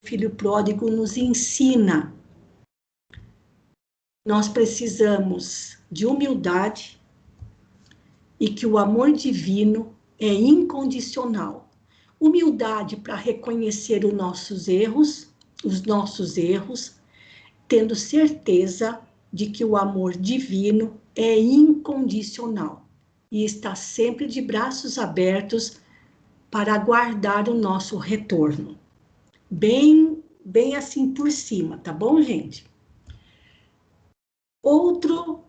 filho pródigo nos ensina. Nós precisamos de humildade e que o amor divino é incondicional. Humildade para reconhecer os nossos erros, tendo certeza de que o amor divino é incondicional e está sempre de braços abertos para aguardar o nosso retorno. Bem assim por cima, tá bom, gente? Outro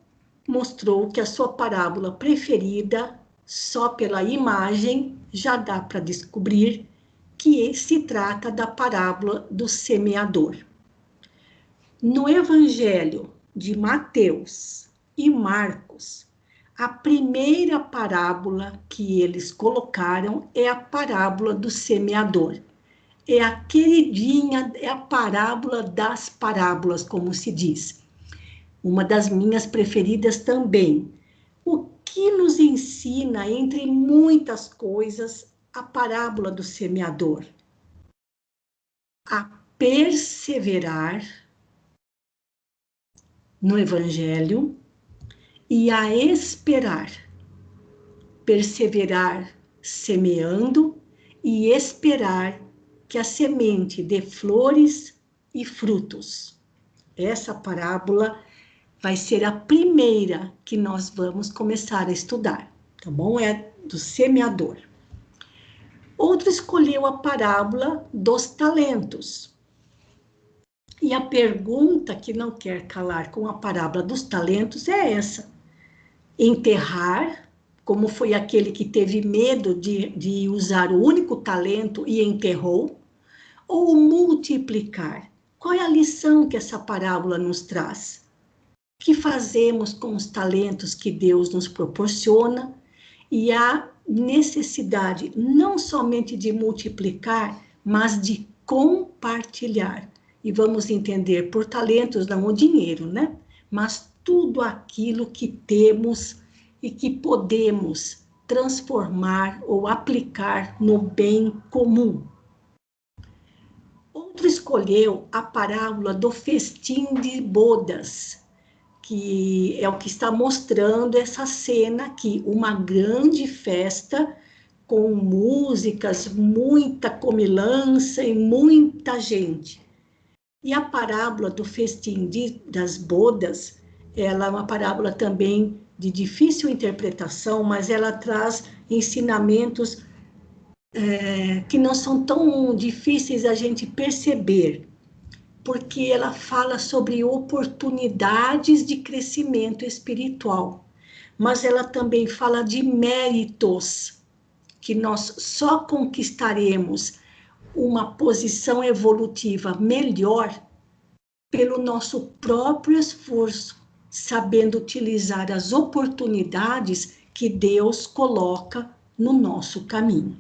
mostrou que a sua parábola preferida, só pela imagem, já dá para descobrir que se trata da parábola do semeador. No Evangelho de Mateus e Marcos, a primeira parábola que eles colocaram é a parábola do semeador. É a queridinha, é a parábola das parábolas, como se diz. Uma das minhas preferidas também. O que nos ensina, entre muitas coisas, a parábola do semeador? A perseverar no Evangelho e a esperar. Perseverar semeando e esperar que a semente dê flores e frutos. Essa parábola vai ser a primeira que nós vamos começar a estudar, tá bom? É do semeador. Outro escolheu a parábola dos talentos. E a pergunta que não quer calar com a parábola dos talentos é essa: enterrar, como foi aquele que teve medo de usar o único talento e enterrou, ou multiplicar? Qual é a lição que essa parábola nos traz? O que fazemos com os talentos que Deus nos proporciona e a necessidade não somente de multiplicar, mas de compartilhar. E vamos entender por talentos não o dinheiro, né? Mas tudo aquilo que temos e que podemos transformar ou aplicar no bem comum. Outro escolheu a parábola do festim de bodas, que é o que está mostrando essa cena aqui, uma grande festa com músicas, muita comilança e muita gente. E a parábola do festim das bodas, ela é uma parábola também de difícil interpretação, mas ela traz ensinamentos que não são tão difíceis a gente perceber, porque ela fala sobre oportunidades de crescimento espiritual, mas ela também fala de méritos, que nós só conquistaremos uma posição evolutiva melhor pelo nosso próprio esforço, sabendo utilizar as oportunidades que Deus coloca no nosso caminho.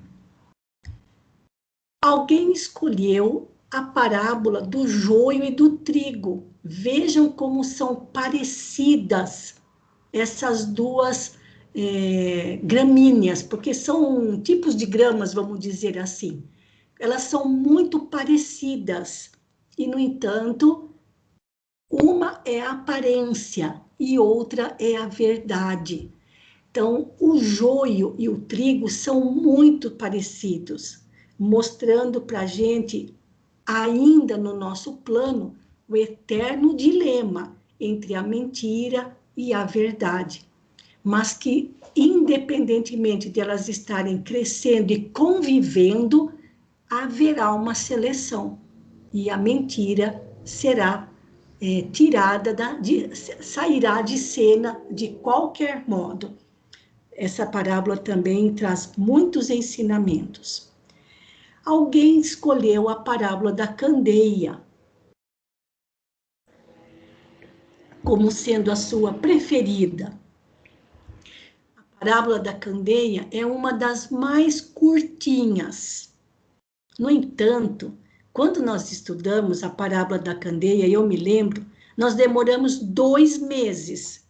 Alguém escolheu a parábola do joio e do trigo. Vejam como são parecidas essas duas gramíneas, porque são tipos de gramas, vamos dizer assim. Elas são muito parecidas e, no entanto, uma é a aparência e outra é a verdade. Então, o joio e o trigo são muito parecidos, mostrando para a gente, ainda no nosso plano, o eterno dilema entre a mentira e a verdade. Mas que, independentemente de elas estarem crescendo e convivendo, haverá uma seleção. E a mentira será sairá de cena de qualquer modo. Essa parábola também traz muitos ensinamentos. Alguém escolheu a parábola da candeia como sendo a sua preferida. A parábola da candeia é uma das mais curtinhas. No entanto, quando nós estudamos a parábola da candeia, eu me lembro, nós demoramos 2 meses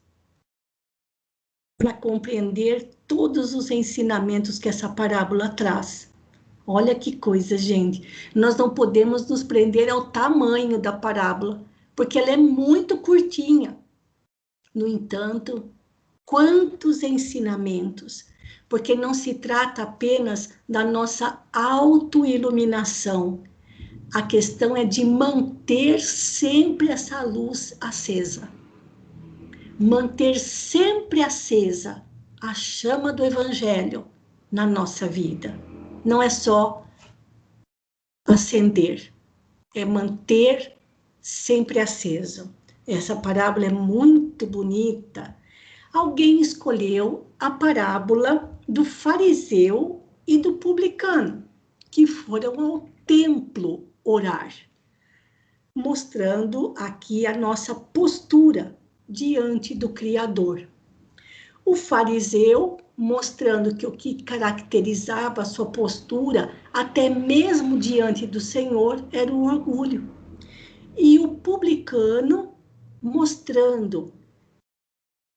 para compreender todos os ensinamentos que essa parábola traz. Olha que coisa, gente. Nós não podemos nos prender ao tamanho da parábola, porque ela é muito curtinha. No entanto, quantos ensinamentos, porque não se trata apenas da nossa autoiluminação. A questão é de manter sempre essa luz acesa. Manter sempre acesa a chama do Evangelho na nossa vida. Não é só acender, é manter sempre aceso. Essa parábola é muito bonita. Alguém escolheu a parábola do fariseu e do publicano, que foram ao templo orar, mostrando aqui a nossa postura diante do Criador. O fariseu, mostrando que o que caracterizava a sua postura, até mesmo diante do Senhor, era o orgulho. E o publicano, mostrando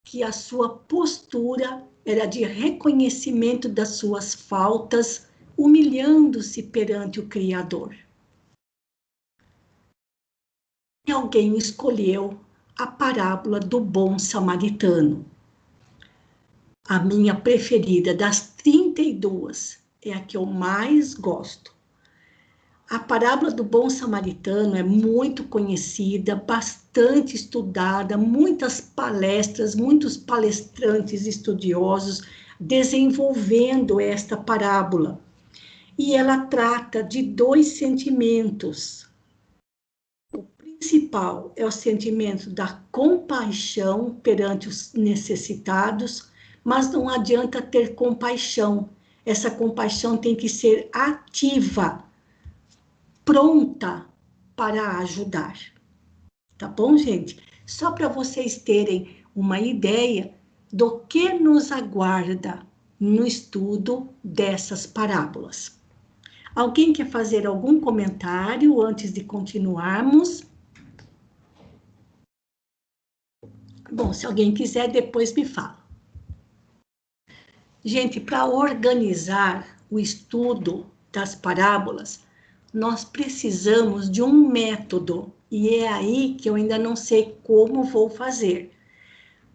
que a sua postura era de reconhecimento das suas faltas, humilhando-se perante o Criador. E alguém escolheu a parábola do bom samaritano. A minha preferida das 32 é a que eu mais gosto. A parábola do bom samaritano é muito conhecida, bastante estudada, muitas palestras, muitos palestrantes estudiosos desenvolvendo esta parábola. E ela trata de dois sentimentos. O principal é o sentimento da compaixão perante os necessitados, mas não adianta ter compaixão. Essa compaixão tem que ser ativa, pronta para ajudar. Tá bom, gente? Só para vocês terem uma ideia do que nos aguarda no estudo dessas parábolas. Alguém quer fazer algum comentário antes de continuarmos? Bom, se alguém quiser, depois me fala. Gente, para organizar o estudo das parábolas, nós precisamos de um método, e é aí que eu ainda não sei como vou fazer,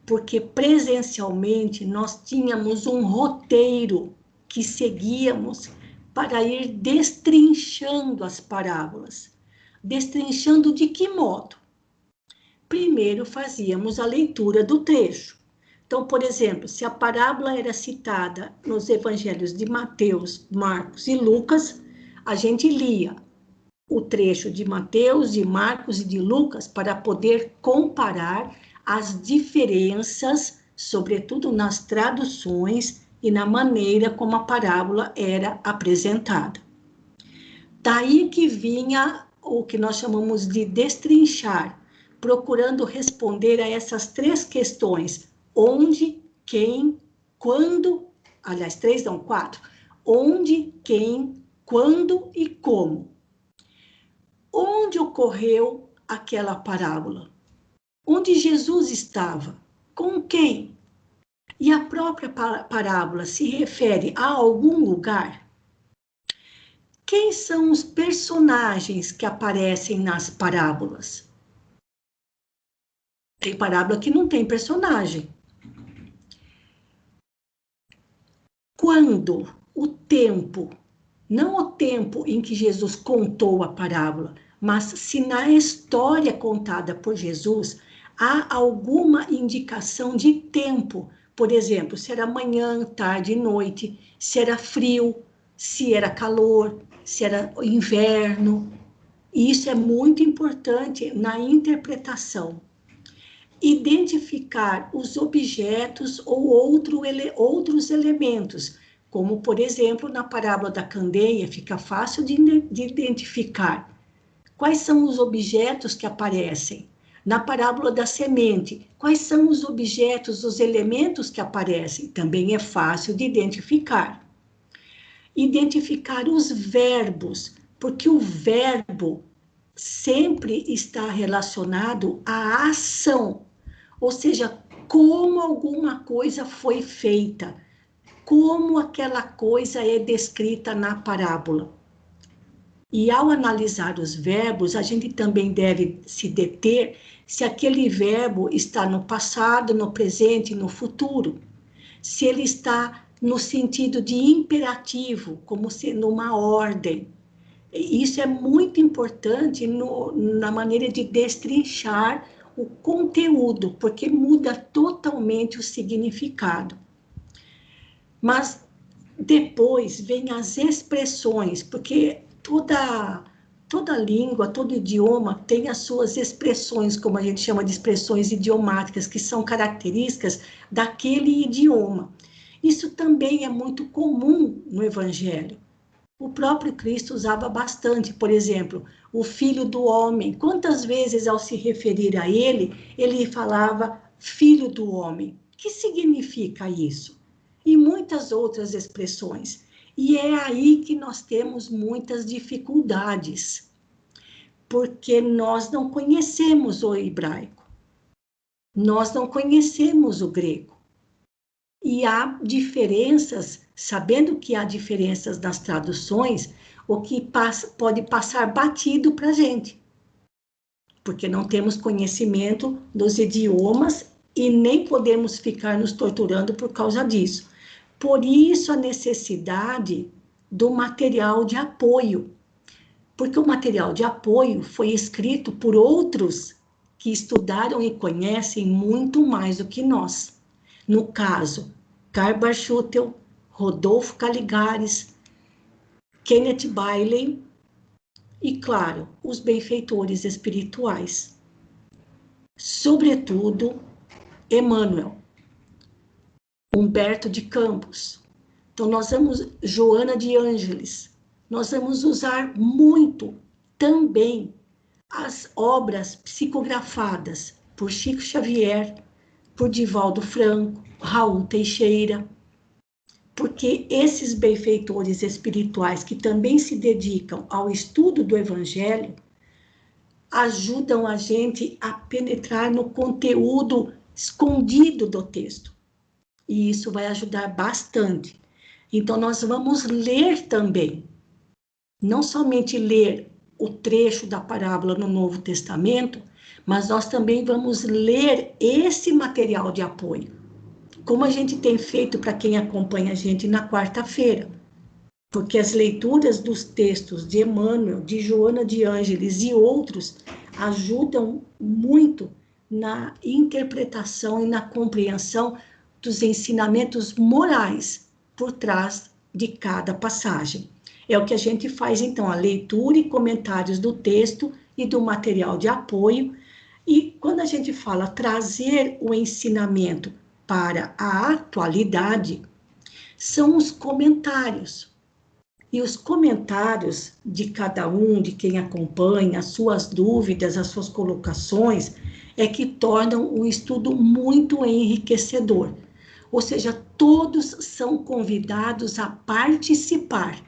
porque presencialmente nós tínhamos um roteiro que seguíamos para ir destrinchando as parábolas. Destrinchando de que modo? Primeiro fazíamos a leitura do trecho. Então, por exemplo, se a parábola era citada nos evangelhos de Mateus, Marcos e Lucas, a gente lia o trecho de Mateus, de Marcos e de Lucas para poder comparar as diferenças, sobretudo nas traduções e na maneira como a parábola era apresentada. Daí que vinha o que nós chamamos de destrinchar, procurando responder a essas três questões: onde, quem, quando, aliás, 3 não, 4, onde, quem, quando e como. Onde ocorreu aquela parábola? Onde Jesus estava? Com quem? E a própria parábola se refere a algum lugar? Quem são os personagens que aparecem nas parábolas? Tem parábola que não tem personagem. Quando? O tempo. Não o tempo em que Jesus contou a parábola, mas se na história contada por Jesus há alguma indicação de tempo. Por exemplo, se era manhã, tarde e noite, se era frio, se era calor, se era inverno. Isso é muito importante na interpretação. Identificar os objetos ou outros elementos, como, por exemplo, na parábola da candeia, fica fácil de identificar quais são os objetos que aparecem. Na parábola da semente, quais são os objetos, os elementos que aparecem? Também é fácil de identificar. Identificar os verbos, porque o verbo sempre está relacionado à ação, ou seja, como alguma coisa foi feita. como aquela coisa é descrita na parábola. E ao analisar os verbos, a gente também deve se deter se aquele verbo está no passado, no presente e no futuro. Se ele está no sentido de imperativo, como sendo uma ordem. Isso é muito importante na maneira de destrinchar o conteúdo, porque muda totalmente o significado. Mas depois vem as expressões, porque toda língua, todo idioma tem as suas expressões, como a gente chama de expressões idiomáticas, que são características daquele idioma. Isso também é muito comum no Evangelho. O próprio Cristo usava bastante, por exemplo, o Filho do Homem. Quantas vezes, ao se referir a ele falava Filho do Homem? O que significa isso? E muitas outras expressões. E é aí que nós temos muitas dificuldades, porque nós não conhecemos o hebraico, nós não conhecemos o grego. E há diferenças, sabendo que há diferenças nas traduções, o que pode passar batido para a gente, porque não temos conhecimento dos idiomas e nem podemos ficar nos torturando por causa disso. Por isso a necessidade do material de apoio, porque o material de apoio foi escrito por outros que estudaram e conhecem muito mais do que nós. No caso, Karl Bartholomew, Rodolfo Caligares, Kenneth Bailey e, claro, os benfeitores espirituais. Sobretudo, Emmanuel, Humberto de Campos. Então, nós vamos, Joana de Ângeles, nós vamos usar muito também as obras psicografadas por Chico Xavier, por Divaldo Franco, Raul Teixeira, porque esses benfeitores espirituais que também se dedicam ao estudo do Evangelho ajudam a gente a penetrar no conteúdo escondido do texto. E isso vai ajudar bastante. Então, nós vamos ler também, não somente ler o trecho da parábola no Novo Testamento, mas nós também vamos ler esse material de apoio, como a gente tem feito para quem acompanha a gente na quarta-feira, porque as leituras dos textos de Emmanuel, de Joana de Ângeles e outros ajudam muito na interpretação e na compreensão dos ensinamentos morais por trás de cada passagem. É o que a gente faz, então, a leitura e comentários do texto e do material de apoio. E quando a gente fala trazer o ensinamento para a atualidade, são os comentários. E os comentários de cada um, de quem acompanha, as suas dúvidas, as suas colocações, é que tornam o estudo muito enriquecedor. Ou seja, todos são convidados a participar,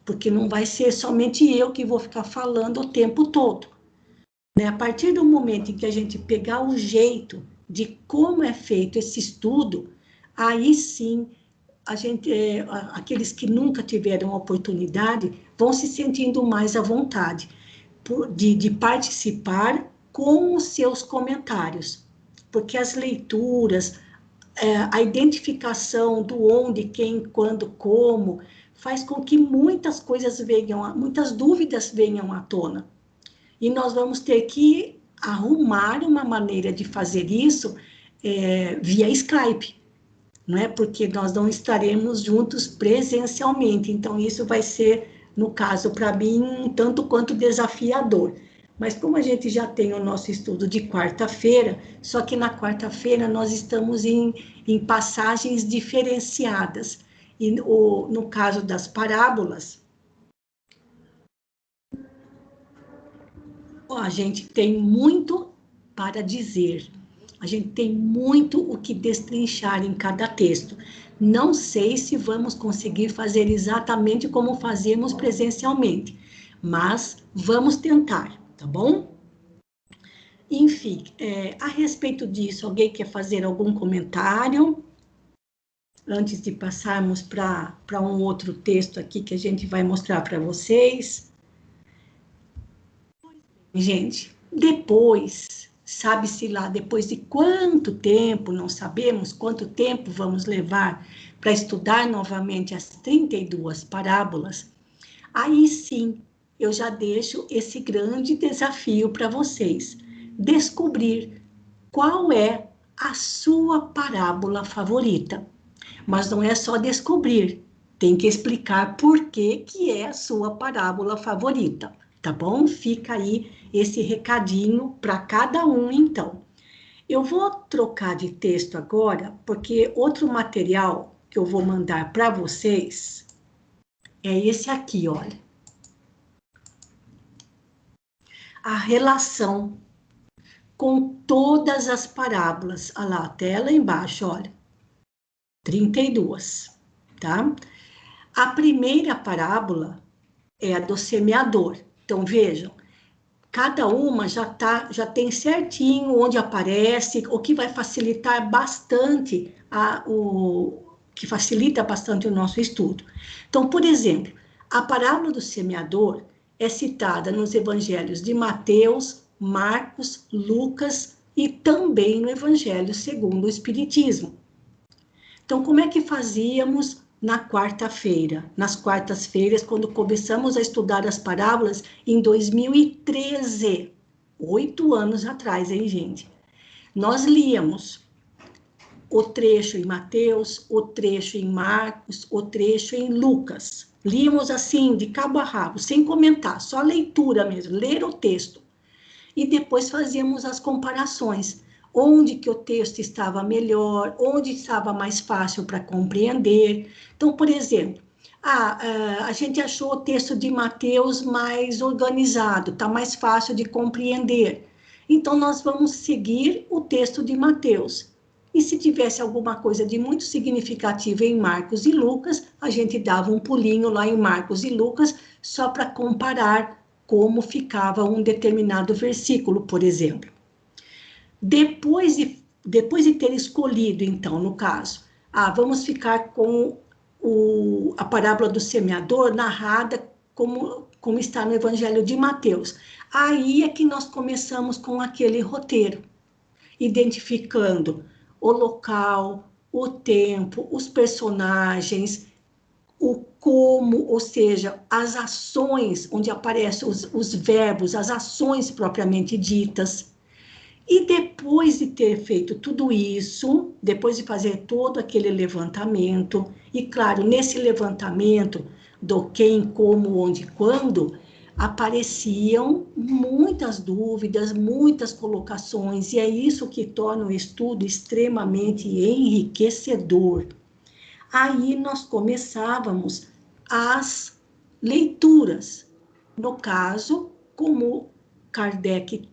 porque não vai ser somente eu que vou ficar falando o tempo todo. A partir do momento em que a gente pegar o jeito de como é feito esse estudo, aí sim, aqueles que nunca tiveram oportunidade vão se sentindo mais à vontade de participar com os seus comentários, porque as leituras, a identificação do onde, quem, quando, como, faz com que muitas dúvidas venham à tona. E nós vamos ter que arrumar uma maneira de fazer isso via Skype, não é? Porque nós não estaremos juntos presencialmente. Então, isso vai ser, no caso, para mim, um tanto quanto desafiador. Mas como a gente já tem o nosso estudo de quarta-feira, só que na quarta-feira nós estamos em passagens diferenciadas. E no caso das parábolas, a gente tem muito para dizer, a gente tem muito o que destrinchar em cada texto. Não sei se vamos conseguir fazer exatamente como fazemos presencialmente, mas vamos tentar, tá bom? Enfim, a respeito disso, alguém quer fazer algum comentário? antes de passarmos para um outro texto aqui que a gente vai mostrar para vocês. Gente, depois, sabe-se lá, depois de quanto tempo, não sabemos quanto tempo vamos levar para estudar novamente as 32 parábolas, aí sim, eu já deixo esse grande desafio para vocês, descobrir qual é a sua parábola favorita. Mas não é só descobrir, tem que explicar por que que é a sua parábola favorita, tá bom? Fica aí esse recadinho para cada um, então. Eu vou trocar de texto agora, porque outro material que eu vou mandar para vocês é esse aqui, olha. A relação com todas as parábolas. Olha lá, até lá embaixo, olha. 32, tá? A primeira parábola é a do semeador. Então, vejam, cada uma já tem certinho onde aparece, o que vai facilitar bastante que facilita bastante o nosso estudo. Então, por exemplo, a parábola do semeador é citada nos evangelhos de Mateus, Marcos, Lucas e também no Evangelho segundo o Espiritismo. Então, como é que fazíamos na quarta-feira? Nas quartas-feiras, quando começamos a estudar as parábolas, em 2013, 8 anos atrás, hein, gente? Nós líamos o trecho em Mateus, o trecho em Marcos, o trecho em Lucas. Líamos assim, de cabo a rabo, sem comentar, só leitura mesmo, ler o texto. E depois fazíamos as comparações, onde que o texto estava melhor, onde estava mais fácil para compreender. Então, por exemplo, a gente achou o texto de Mateus mais organizado, está mais fácil de compreender. Então, nós vamos seguir o texto de Mateus. E se tivesse alguma coisa de muito significativa em Marcos e Lucas, a gente dava um pulinho lá em Marcos e Lucas, só para comparar como ficava um determinado versículo, por exemplo. Depois de ter escolhido, então, no caso, vamos ficar com a parábola do semeador narrada como está no Evangelho de Mateus. Aí é que nós começamos com aquele roteiro, identificando o local, o tempo, os personagens, o como, ou seja, as ações, onde aparecem os verbos, as ações propriamente ditas. E depois de ter feito tudo isso, depois de fazer todo aquele levantamento, e claro, nesse levantamento do quem, como, onde, quando, apareciam muitas dúvidas, muitas colocações, e é isso que torna o estudo extremamente enriquecedor. Aí nós começávamos as leituras. No caso, como Kardec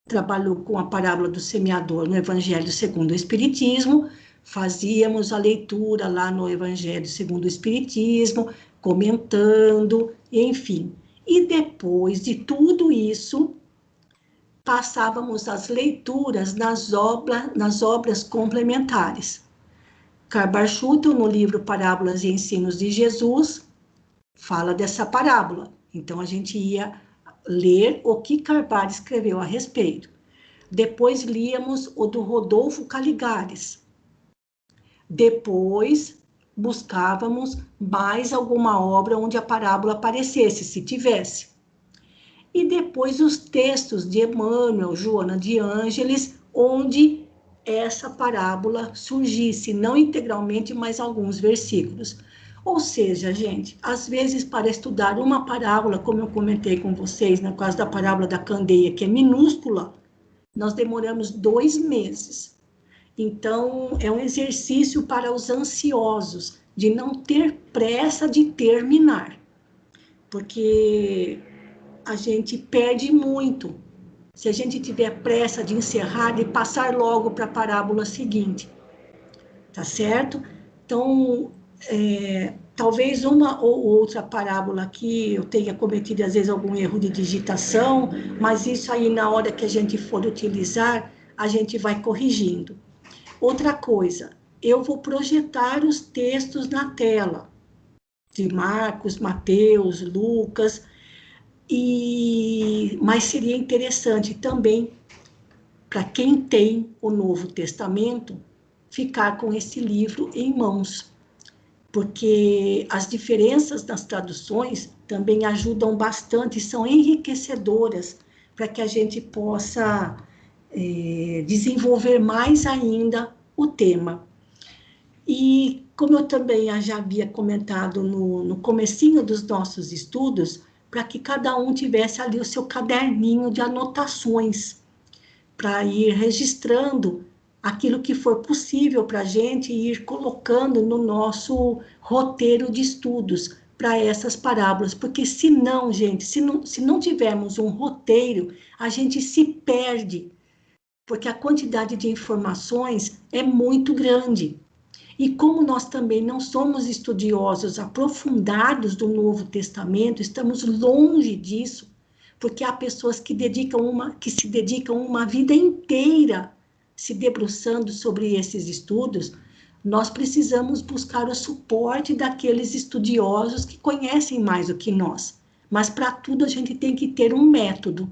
trabalhou com a parábola do semeador no Evangelho segundo o Espiritismo, fazíamos a leitura lá no Evangelho segundo o Espiritismo, comentando, enfim. E depois de tudo isso, passávamos as leituras nas obras complementares. Karl Schutel, no livro Parábolas e Ensinos de Jesus, fala dessa parábola. Então, a gente ia ler o que Karl escreveu a respeito. Depois líamos o do Rodolfo Caligares. Depois buscávamos mais alguma obra onde a parábola aparecesse, se tivesse. E depois os textos de Emmanuel, Joana de Ângeles, onde essa parábola surgisse, não integralmente, mas alguns versículos. Ou seja, gente, às vezes para estudar uma parábola, como eu comentei com vocês, no caso da parábola da candeia, que é minúscula, nós demoramos 2 meses. Então, é um exercício para os ansiosos, de não ter pressa de terminar, porque a gente perde muito se a gente tiver pressa de encerrar e passar logo para a parábola seguinte, tá certo? Então, talvez uma ou outra parábola aqui eu tenha cometido, às vezes, algum erro de digitação, mas isso aí, na hora que a gente for utilizar, a gente vai corrigindo. Outra coisa, eu vou projetar os textos na tela, de Marcos, Mateus, Lucas, mas seria interessante também, para quem tem o Novo Testamento, ficar com esse livro em mãos, porque as diferenças nas traduções também ajudam bastante, são enriquecedoras, para que a gente possa desenvolver mais ainda o tema. E como eu também já havia comentado no comecinho dos nossos estudos, para que cada um tivesse ali o seu caderninho de anotações, para ir registrando aquilo que for possível para a gente ir colocando no nosso roteiro de estudos para essas parábolas, porque senão, gente, se não tivermos um roteiro, a gente se perde, porque a quantidade de informações é muito grande. E como nós também não somos estudiosos aprofundados do Novo Testamento, estamos longe disso, porque há pessoas que se dedicam uma vida inteira se debruçando sobre esses estudos. Nós precisamos buscar o suporte daqueles estudiosos que conhecem mais do que nós. Mas para tudo a gente tem que ter um método,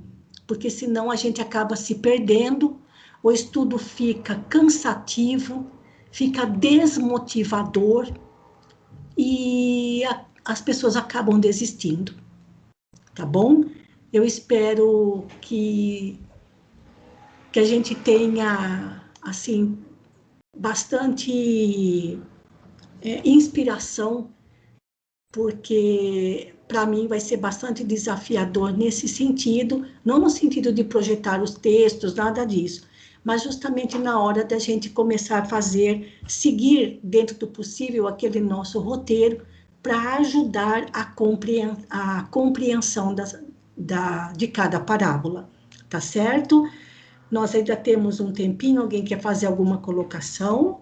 porque senão a gente acaba se perdendo, o estudo fica cansativo, fica desmotivador e as pessoas acabam desistindo, tá bom? Eu espero que a gente tenha, assim, bastante inspiração, porque para mim vai ser bastante desafiador nesse sentido, não no sentido de projetar os textos, nada disso, mas justamente na hora da gente começar a fazer, seguir dentro do possível aquele nosso roteiro para ajudar a compreensão de cada parábola, tá certo? Nós ainda temos um tempinho, alguém quer fazer alguma colocação?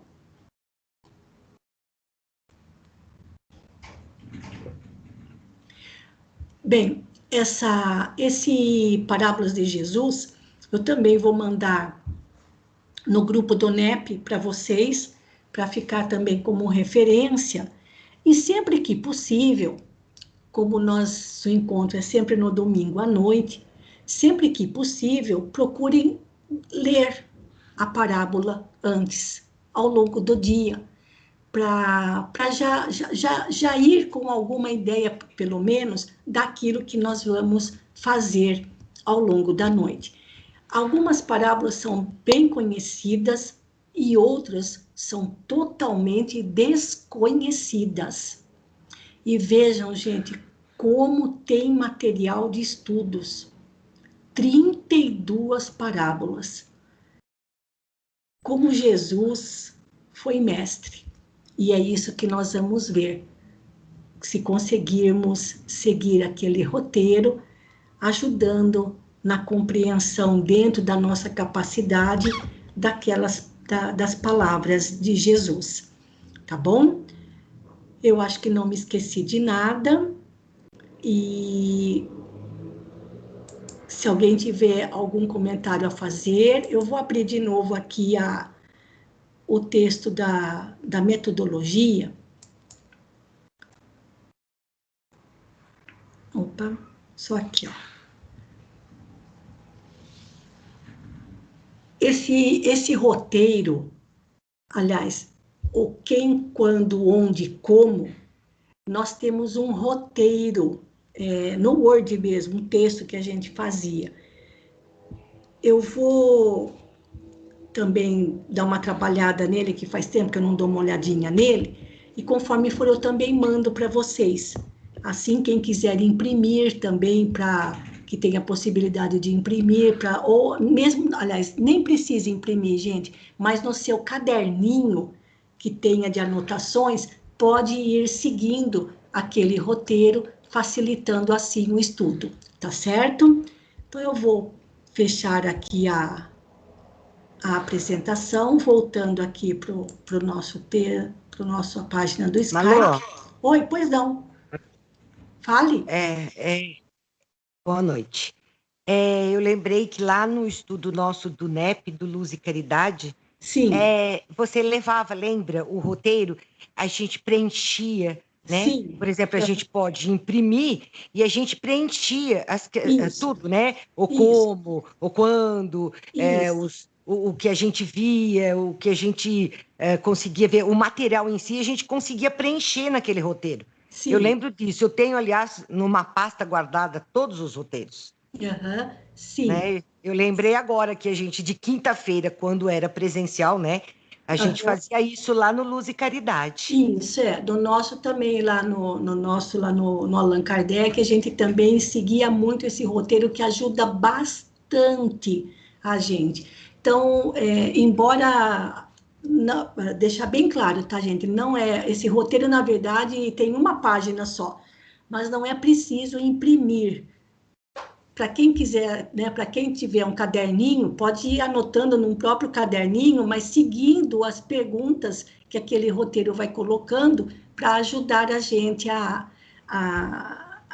Bem, esse Parábolas de Jesus, eu também vou mandar no grupo do NEP para vocês, para ficar também como referência, e sempre que possível, como nosso encontro é sempre no domingo à noite, sempre que possível, procurem ler a parábola antes, ao longo do dia, para já ir com alguma ideia, pelo menos, daquilo que nós vamos fazer ao longo da noite. Algumas parábolas são bem conhecidas e outras são totalmente desconhecidas. E vejam, gente, como tem material de estudos. 32 parábolas. Como Jesus foi mestre. E é isso que nós vamos ver. Se conseguirmos seguir aquele roteiro, ajudando na compreensão dentro da nossa capacidade das palavras de Jesus. Tá bom? Eu acho que não me esqueci de nada. E se alguém tiver algum comentário a fazer, eu vou abrir de novo aqui o texto da metodologia. Opa, só aqui, ó. Esse roteiro, aliás, o quem, quando, onde, como, nós temos um roteiro no Word mesmo, um texto que a gente fazia. Eu vou também dar uma trabalhada nele, que faz tempo que eu não dou uma olhadinha nele, e conforme for eu também mando para vocês. Assim, quem quiser imprimir também, para que tenha possibilidade de imprimir, ou mesmo, aliás, nem precisa imprimir, gente, mas no seu caderninho que tenha de anotações, pode ir seguindo aquele roteiro, facilitando assim o estudo, tá certo? Então, eu vou fechar aqui a apresentação, voltando aqui para o nossa página do Skype. Malu? Oi, pois não. Fale. Boa noite. Eu lembrei que lá no estudo nosso do NEP, do Luz e Caridade, Sim, você levava, lembra, o roteiro, a gente preenchia, né? sim, Por exemplo, a gente pode imprimir e a gente preenchia isso, tudo, né? O isso, como, o quando, isso, o que a gente via, o que a gente conseguia ver, o material em si, a gente conseguia preencher naquele roteiro. Eu sim, lembro disso. Eu tenho, aliás, numa pasta guardada todos os roteiros, aham, sim, né? Eu lembrei agora que a gente, de quinta-feira, quando era presencial, né? A gente aham. fazia isso lá no Luz e Caridade. Isso, do nosso também, lá no nosso, lá no Allan Kardec, a gente também seguia muito esse roteiro que ajuda bastante a gente. Então, embora, deixar bem claro, tá, gente? Não é, esse roteiro, na verdade, tem uma página só, mas não é preciso imprimir. Para quem quiser, né, para quem tiver um caderninho, pode ir anotando num próprio caderninho, mas seguindo as perguntas que aquele roteiro vai colocando para ajudar a gente a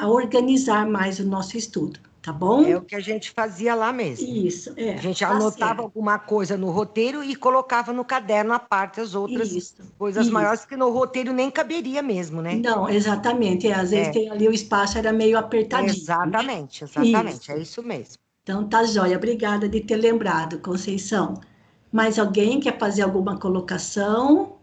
organizar mais o nosso estudo, tá É bom? o que a gente fazia lá mesmo. Isso, A gente tá anotava certo. alguma coisa no roteiro e colocava no caderno à parte as outras Isso, coisas isso. maiores que no roteiro nem caberia mesmo, né? Não, exatamente. Às vezes É, tem ali o espaço era meio apertadinho, né? exatamente, exatamente, é Isso. isso mesmo. Então tá joia. Obrigada de ter lembrado, Conceição. Mais alguém quer fazer alguma colocação?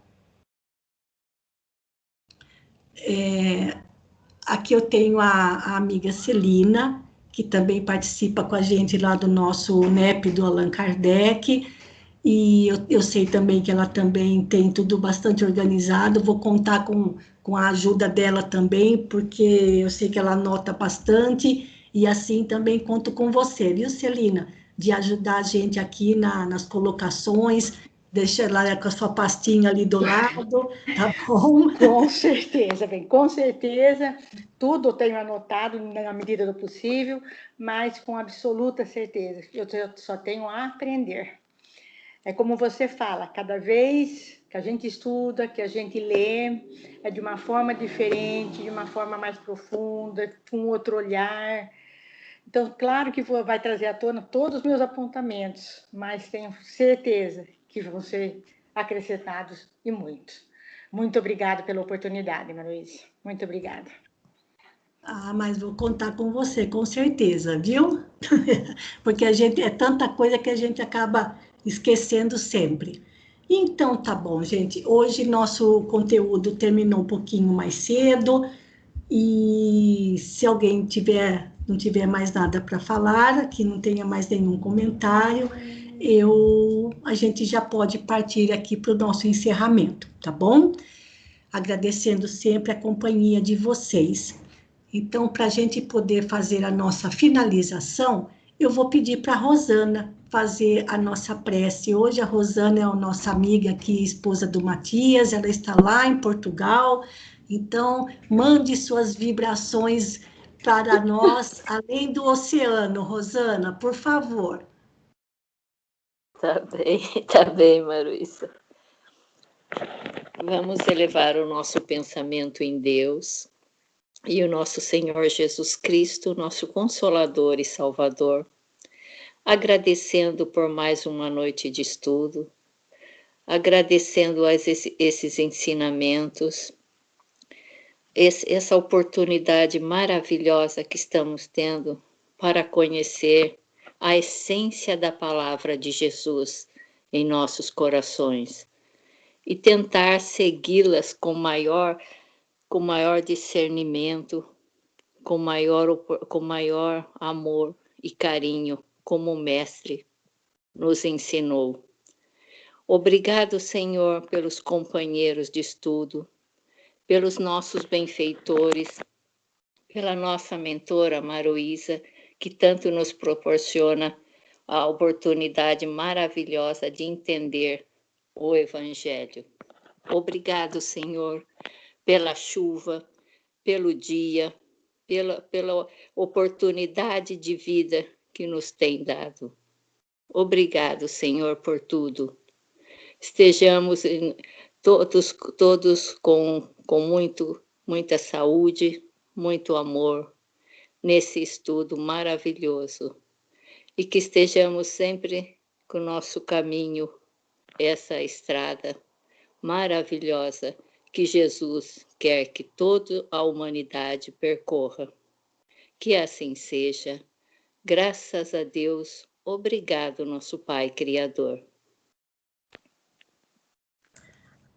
Aqui eu tenho a amiga Celina, que também participa com a gente lá do nosso NEP do Allan Kardec, e eu sei também que ela também tem tudo bastante organizado. Vou contar com a ajuda dela também, porque eu sei que ela anota bastante, e assim também conto com você, viu, Celina? De ajudar a gente aqui nas colocações, deixa ela com a sua pastinha ali do lado, tá bom? Com certeza, bem, com certeza. Tudo eu tenho anotado na medida do possível, mas com absoluta certeza. Eu só tenho a aprender. É como você fala, cada vez que a gente estuda, que a gente lê, é de uma forma diferente, de uma forma mais profunda, com outro olhar. Então, claro que vai trazer à tona todos os meus apontamentos, mas tenho certeza que vão ser acrescentados e muito. Muito obrigada pela oportunidade, Maruísa. Muito obrigada. Ah, mas vou contar com você, com certeza, viu? Porque a gente é tanta coisa que a gente acaba esquecendo sempre. Então, tá bom, gente. Hoje nosso conteúdo terminou um pouquinho mais cedo e se alguém não tiver mais nada para falar, que não tenha mais nenhum comentário, a gente já pode partir aqui para o nosso encerramento, tá bom? Agradecendo sempre a companhia de vocês. Então, para a gente poder fazer a nossa finalização, eu vou pedir para a Rosana fazer a nossa prece. Hoje a Rosana é a nossa amiga aqui, esposa do Matias, ela está lá em Portugal. Então, mande suas vibrações para nós, além do oceano, Rosana, por favor. Tá bem, Maruísa. Vamos elevar o nosso pensamento em Deus e o nosso Senhor Jesus Cristo, nosso Consolador e Salvador, agradecendo por mais uma noite de estudo, agradecendo esses ensinamentos, essa oportunidade maravilhosa que estamos tendo para conhecer a essência da palavra de Jesus em nossos corações e tentar segui-las com maior discernimento, com maior amor e carinho, como o Mestre nos ensinou. Obrigado, Senhor, pelos companheiros de estudo, pelos nossos benfeitores, pela nossa mentora Maruísa, que tanto nos proporciona a oportunidade maravilhosa de entender o Evangelho. Obrigado, Senhor, pela chuva, pelo dia, pela oportunidade de vida que nos tem dado. Obrigado, Senhor, por tudo. Estejamos todos com muita saúde, muito amor nesse estudo maravilhoso e que estejamos sempre com o nosso caminho essa estrada maravilhosa que Jesus quer que toda a humanidade percorra. Que assim seja. Graças a Deus, obrigado, nosso Pai Criador.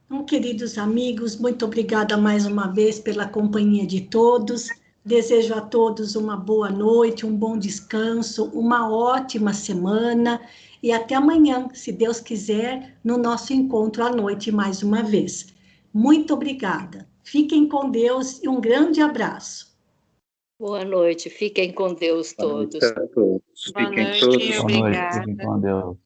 Então, queridos amigos, muito obrigada mais uma vez pela companhia de todos. Desejo a todos uma boa noite, um bom descanso, uma ótima semana e até amanhã, se Deus quiser, no nosso encontro à noite mais uma vez. Muito obrigada. Fiquem com Deus e um grande abraço. Boa noite, fiquem com Deus Boa noite todos. a todos. Boa Fiquem noite, todos. obrigada. Fiquem com Deus.